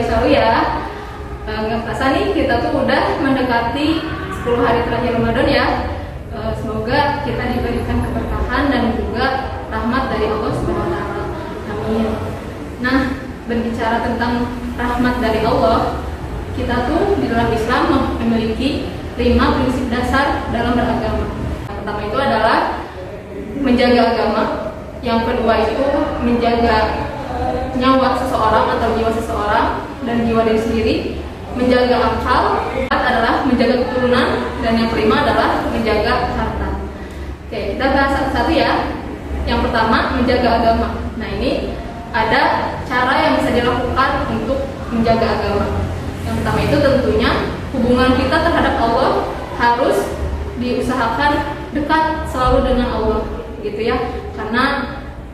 selalu ya. Nggak kerasa nih kita tuh udah mendekati 10 hari terakhir Ramadan ya. Semoga kita diberikan keberkahan dan juga rahmat dari Allah Subhanahu wa taala. Amin. Nah, berbicara tentang rahmat dari Allah, kita tuh di dalam Islam memiliki 5 prinsip dasar dalam beragama. Yang pertama itu adalah menjaga agama. Yang kedua itu menjaga nyawa seseorang atau jiwa seseorang dan jiwa diri sendiri. Menjaga akal. Yang adalah menjaga keturunan. Dan yang kelima adalah menjaga harta. Oke, kita bahas satu-satu ya. Yang pertama, menjaga agama. Nah, ini ada cara yang bisa dilakukan untuk menjaga agama. Yang pertama itu tentunya hubungan kita terhadap Allah harus diusahakan dekat selalu dengan Allah, gitu ya. Karena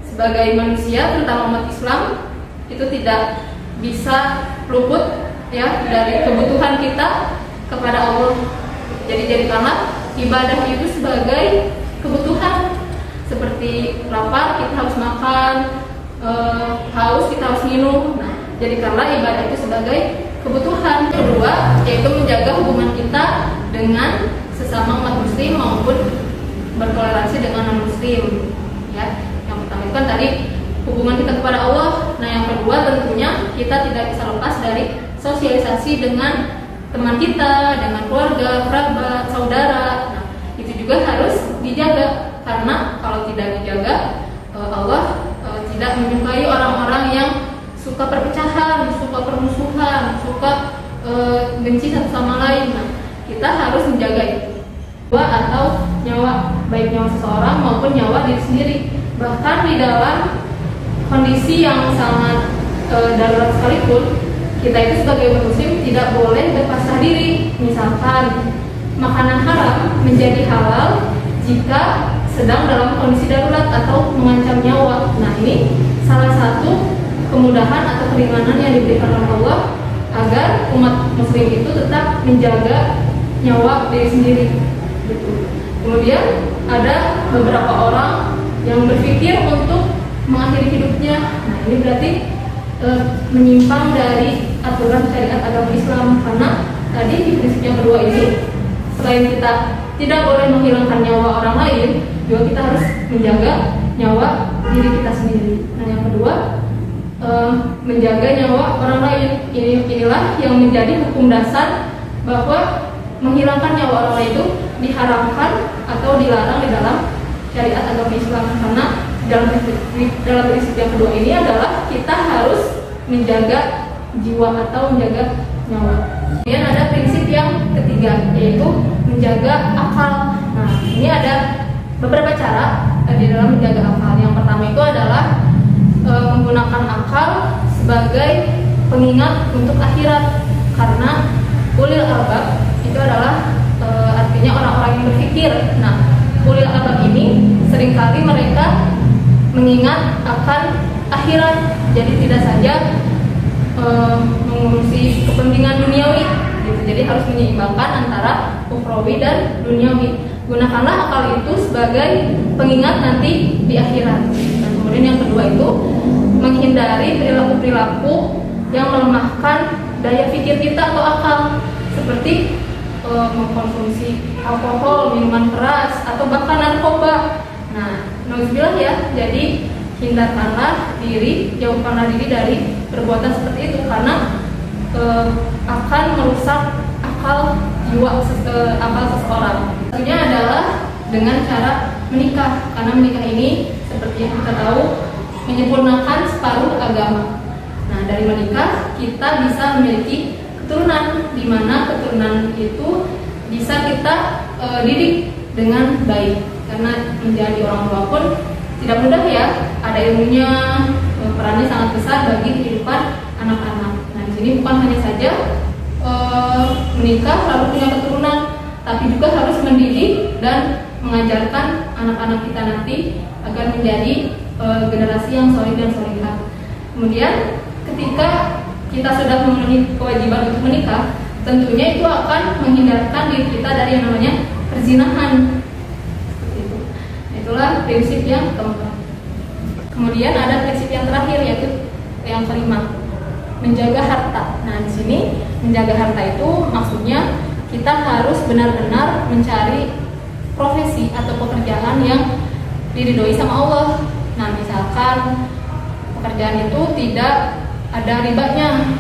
sebagai manusia, terutama umat Islam, itu tidak bisa luput ya dari kebutuhan kita kepada Allah. Jadi jadikanlah ibadah itu sebagai kebutuhan. Seperti lapar kita harus makan, haus kita harus minum. Nah, jadikanlah ibadah itu sebagai kebutuhan. Kedua, yaitu menjaga hubungan kita dengan sesama umat muslim maupun bertoleransi dengan non-muslim. Ya, yang pertama itu kan tadi hubungan kita kepada Allah. Nah, yang kedua tentunya kita tidak bisa lepas dari sosialisasi dengan teman kita, dengan keluarga, kerabat, saudara. Nah, itu juga harus dijaga. Karena kalau tidak dijaga, Allah tidak menyukai orang-orang yang suka perpecahan, suka permusuhan, suka benci satu sama lain. Nah, kita harus menjaga itu. Atau nyawa, baik nyawa seseorang maupun nyawa diri sendiri. Bahkan di dalam kondisi yang sangat darurat sekalipun, kita itu sebagai muslim tidak boleh berpasrah diri. Misalkan makanan haram menjadi halal jika sedang dalam kondisi darurat atau mengancam nyawa. Nah, ini salah satu kemudahan atau keringanan yang diberikan oleh Allah agar umat muslim itu tetap menjaga nyawa diri sendiri. Gitu. Kemudian ada beberapa orang yang berpikir untuk mengakhiri hidupnya. Nah, ini berarti menyimpang dari aturan syariat agama Islam. Karena tadi di prinsip yang kedua ini, selain kita tidak boleh menghilangkan nyawa orang lain, juga kita harus menjaga nyawa diri kita sendiri. Nah, yang kedua, menjaga nyawa orang lain. Inilah yang menjadi hukum dasar bahwa menghilangkan nyawa orang lain itu diharamkan atau dilarang di dalam syariat agama Islam. Karena dalam prinsip yang kedua ini adalah kita harus menjaga jiwa atau menjaga nyawa. Kemudian ada prinsip yang ketiga, yaitu menjaga akal. Nah, ini ada beberapa cara di dalam menjaga akal. Yang pertama itu adalah menggunakan akal sebagai pengingat untuk akhirat. Karena ulil albab itu adalah artinya orang-orang yang berpikir. Nah, ulil albab ini seringkali mereka mengingat akan akhirat. Jadi tidak saja mengurusi kepentingan duniawi gitu. Jadi harus menyeimbangkan antara ukhrawi dan duniawi. Gunakanlah akal itu sebagai pengingat nanti di akhirat. Dan kemudian yang kedua itu menghindari perilaku-perilaku yang melemahkan daya pikir kita atau akal, seperti mengkonsumsi alkohol, minuman keras, atau bahkan narkoba. Nah, nauzubillah ya. Jadi hindarkanlah diri, jauhkanlah diri dari perbuatan seperti itu, karena akan merusak akal jiwa akal seseorang. Tentunya adalah dengan cara menikah, karena menikah ini seperti yang kita tahu menyempurnakan separuh agama. Nah, dari menikah kita bisa memiliki keturunan, di mana keturunan itu bisa kita didik dengan baik. Karena menjadi orang tua pun tidak mudah ya, ada ilmunya, perannya sangat besar bagi kehidupan anak-anak. Nah, di sini bukan hanya saja menikah lalu punya keturunan, tapi juga harus mendidik dan mengajarkan anak-anak kita nanti agar menjadi generasi yang soleh dan solehah. Kemudian ketika kita sudah memenuhi kewajiban untuk menikah, tentunya itu akan menghindarkan diri kita dari yang namanya perzinahan. Itulah prinsip yang keempat. Kemudian ada prinsip yang terakhir, yaitu yang kelima. menjaga harta. Nah, di sini menjaga harta itu maksudnya kita harus benar-benar mencari profesi atau pekerjaan yang diridhoi sama Allah. Nah, misalkan pekerjaan itu tidak ada ribanya,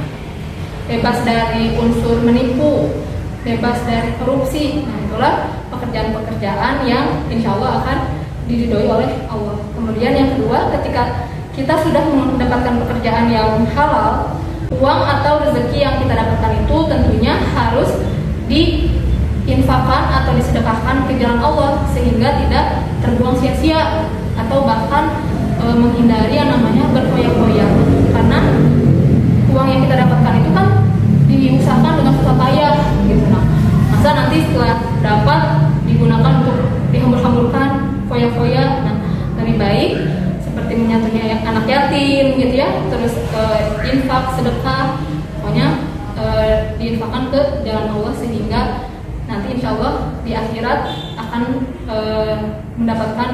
bebas dari unsur menipu, bebas dari korupsi. Nah, itulah pekerjaan-pekerjaan yang insya Allah akan diridhoi oleh Allah. Kemudian yang kedua, ketika kita sudah mendapatkan pekerjaan yang halal, uang atau rezeki yang kita dapatkan itu tentunya harus diinfakkan atau disedekahkan ke jalan Allah sehingga tidak terbuang sia-sia atau bahkan menghindari yang namanya berfoya-foya, karena uang yang kita dapatkan itu kan diusahakan dengan susah payah gitu. Nah, masa nanti setelah dapat digunakan untuk dihambur-hamburkan foya-foya. Nah, lebih baik seperti menyatunya anak yatim gitu ya, terus infak, sedekah, pokoknya diinfakkan ke jalan Allah sehingga nanti insya Allah di akhirat akan mendapatkan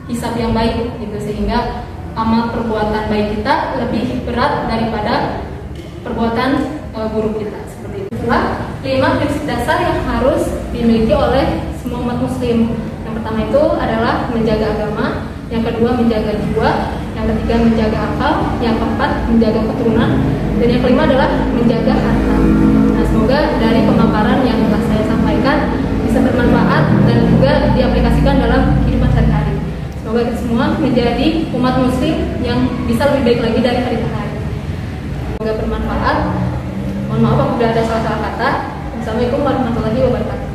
hisab yang baik gitu, sehingga amal perbuatan baik kita lebih berat daripada perbuatan buruk kita. Seperti itu. Itulah 5 prinsip dasar yang harus dimiliki oleh semua umat muslim. Yang pertama itu adalah menjaga agama, yang kedua menjaga jiwa, yang ketiga menjaga akal, yang keempat menjaga keturunan, dan yang kelima adalah menjaga harta. Nah, semoga dari pemaparan yang telah saya sampaikan bisa bermanfaat dan juga diaplikasikan dalam kehidupan sehari-hari. Semoga kita semua menjadi umat muslim yang bisa lebih baik lagi dari hari ke hari. Semoga bermanfaat. Mohon maaf apabila ada salah-salah kata. Wassalamualaikum warahmatullahi wabarakatuh.